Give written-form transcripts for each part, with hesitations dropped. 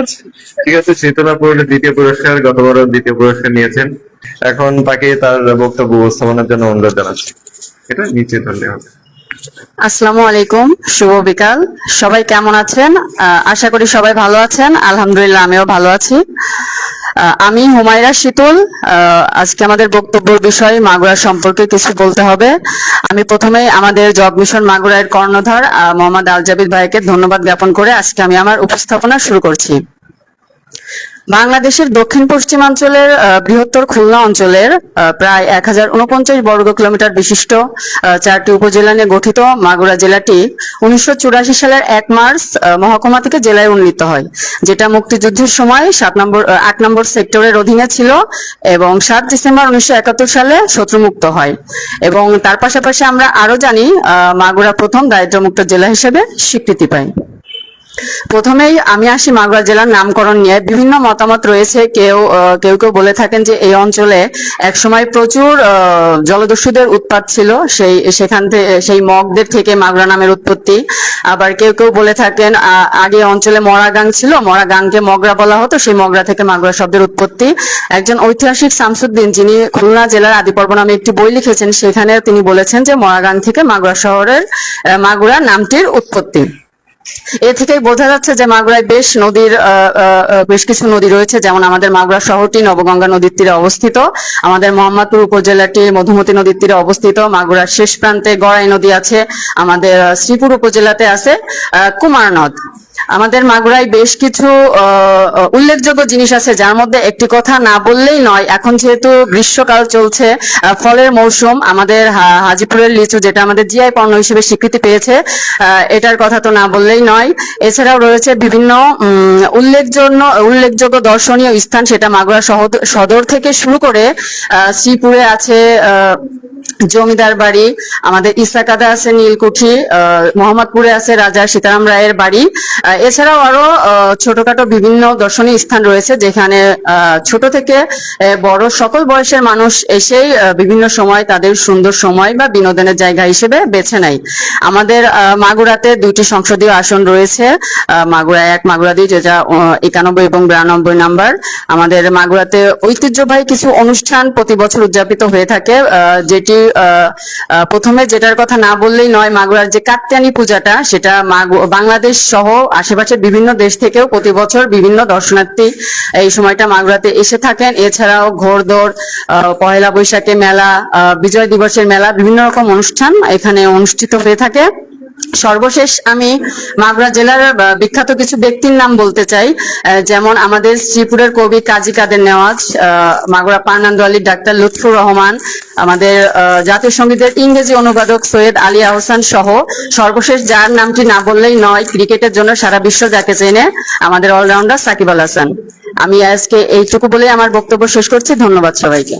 আচ্ছা, ঠিক আছে। শীতলা পুরুলের দ্বিতীয় পুরস্কার, গতবারও দ্বিতীয় পুরস্কার নিয়েছেন। এখন তাকে তার বক্তব্য উপস্থাপনের জন্য অনুরোধ জানাচ্ছি। এটা নিচে ধরলে হবে। আসসালামু আলাইকুম, শুভ বিকাল। সবাই কেমন আছেন? আশা করি সবাই ভালো আছেন। আলহামদুলিল্লাহ, আমিও ভালো আছি। আমি হুমায়রা শীতল। আজকে আমাদের বক্তব্যের বিষয় মাগুরা সম্পর্কে কিছু বলতে হবে। আমি প্রথমেই আমাদের জব মিশন মাগুরার কর্ণধার মোহাম্মদ আল জাবিদ ভাইকে ধন্যবাদ জ্ঞাপন করে আজকে আমি আমার উপস্থাপনা শুরু করছি। বাংলাদেশের দক্ষিণ পশ্চিমাঞ্চলের বৃহত্তর খুলনা অঞ্চলের প্রায় 1049 বর্গ কিলোমিটার বিশিষ্ট 4টি উপজেলা নিয়ে গঠিত মাগুরা জেলাটি 1984 সালের 1 মার্চ মহকুমা থেকে জেলায় উন্নীত হয়, যেটা মুক্তিযুদ্ধের সময় 8 নম্বর সেক্টরের অধীনে ছিল এবং 7 ডিসেম্বর 1971 সালে শত্রুমুক্ত হয়। এবং তার পাশাপাশি আমরা আরো জানি মাগুরা প্রথম দারিদ্র্যমুক্ত জেলা হিসেবে স্বীকৃতি পায়। প্রথমেই আমি আসি মাগুরা জেলার নামকরণ নিয়ে। বিভিন্ন মতামত রয়েছে। কেউ কেউ কেউ বলে থাকেন যে এই অঞ্চলে একসময় প্রচুর জলদস্যুদের উৎপাত ছিল, সেখান থেকে সেই মগদের থেকে মাগুরা নামের উৎপত্তি। আবার কেউ কেউ বলে থাকেন আগে অঞ্চলে মরা গাং ছিল, মরা গাংকে মগরা বলা হতো, সেই মগরা থেকে মাগুরা শব্দের উৎপত্তি। একজন ঐতিহাসিক শামসুদ্দিন, যিনি খুলনা জেলার আদিপর্ব নামে একটি বই লিখেছেন, সেখানে তিনি বলেছেন যে মরা গাং থেকে মাগুরা শহরের মাগুরা নামটির উৎপত্তি। এ থেকেই বোঝা যাচ্ছে যে মাগুরায় বেশ কিছু নদী রয়েছে, যেমন আমাদের মাগুরা শহরটি নবগঙ্গা নদীর তীরে অবস্থিত, আমাদের মোহাম্মদপুর উপজেলাটি মধুমতি নদীর তীরে অবস্থিত, মাগুরার শেষ প্রান্তে গড়াই নদী আছে, আমাদের শ্রীপুর উপজেলাতে আছে কুমার নদ। আমাদের মাগুরায় বেশ কিছু উল্লেখযোগ্য জিনিস আছে, যার মধ্যে একটি কথা না বললেই নয়। এখন যেহেতু গ্রীষ্মকাল চলছে, ফলের মৌসুম, আমাদের হাজীপুরের লিচু, যেটা আমাদের জিআই পণ্য হিসেবে স্বীকৃতি পেয়েছে, এটার কথা তো না বললেই নয়। এছাড়াও রয়েছে বিভিন্ন উল্লেখযোগ্য দর্শনীয় স্থান, সেটা মাগুরা সদর থেকে শুরু করে শ্রীপুরে আছে জমিদার বাড়ি, আমাদের ইসাকাদা আছে নীলকুঠি, মোহাম্মদপুরে আছে রাজা সীতারাম রায়ের বাড়ি। এছাড়াও আরো ছোটখাটো বিভিন্ন দর্শনীয় স্থান রয়েছে, যেখানে ছোট থেকে বড় সকল বয়সের মানুষ এসেই বিভিন্ন সময় তাদের সুন্দর সময় বা বিনোদনের জায়গা হিসেবে বেছে নেয়। আমাদের মাগুরাতে 2টি সংসদীয় আসন রয়েছে, মাগুরা 1, মাগুরা 2, যেটা 91 এবং 92 নাম্বার। আমাদের মাগুরাতে ঐতিহ্যবাহী কিছু অনুষ্ঠান প্রতি বছর উদযাপিত হয়ে থাকে, যেটি প্রথমে যেটার কথা না বললেই নয়, মাগুরার যে কাত্যায়নী পূজাটা, সেটা বাংলাদেশ সহ আশেপাশের বিভিন্ন দেশ থেকেও প্রতি বছর বিভিন্ন দর্শনার্থী এই সময়টা মাগুরাতে এসে থাকেন। এছাড়াও ঘোড়দৌড়, পহেলা বৈশাখে মেলা, বিজয় দিবসের মেলা, বিভিন্ন রকম অনুষ্ঠান এখানে অনুষ্ঠিত হয়ে থাকে। সর্বশেষ আমি মাগুরা জেলার বিখ্যাত কিছু ব্যক্তির নাম বলতে চাই, যেমন আমাদের শ্রীপুরের কবি কাজী কাদের নেওয়াজ, মাগুরা পার্নান্দোয়ালি ডাক্তার লুৎফুর রহমান, আমাদের জাতীয় সঙ্গীতের ইংরেজি অনুবাদক সৈয়দ আলী আহসান সহ সর্বশেষ যার নামটি না বললেই নয়, ক্রিকেটের জন্য সারা বিশ্ব যাকে চেনে, আমাদের অলরাউন্ডার সাকিব আল হাসান। আমি আজকে এইটুকু বলে আমার বক্তব্য শেষ করছি। ধন্যবাদ সবাইকে।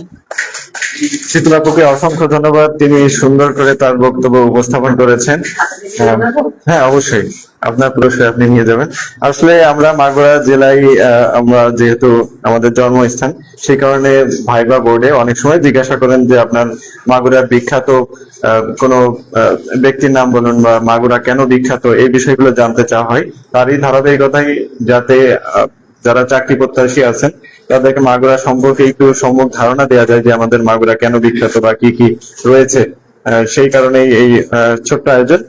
শীতলাপুকে অসংখ্য ধন্যবাদ, তিনি সুন্দর করে তার বক্তব্য উপস্থাপন করেছেন। হ্যাঁ, অবশ্যই আপনার পুরস্কার আপনি নিয়ে যাবেন। আসলে আমরা মাগুরা জেলায়, আমরা যেহেতু আমাদের জন্মস্থান, সেই কারণে ভাইবা বোর্ডে অনেক সময় জিজ্ঞাসা করেন যে আপনার মাগুরার বিখ্যাত কোনো ব্যক্তির নাম বলুন বা মাগুরা কেন বিখ্যাত, এই বিষয়গুলো জানতে চাওয়া হয়। তারই ধারাবাহিকতায় যাতে যারা চাকরি প্রত্যাশী আছেন তাদেরকে মাগুরা সম্পর্কে একটু সম্যক ধারণা দেওয়া যায় যে আমাদের মাগুরা কেন বিখ্যাত বা কি কি রয়েছে, সেই কারণেই এই ছোট্ট আয়োজন।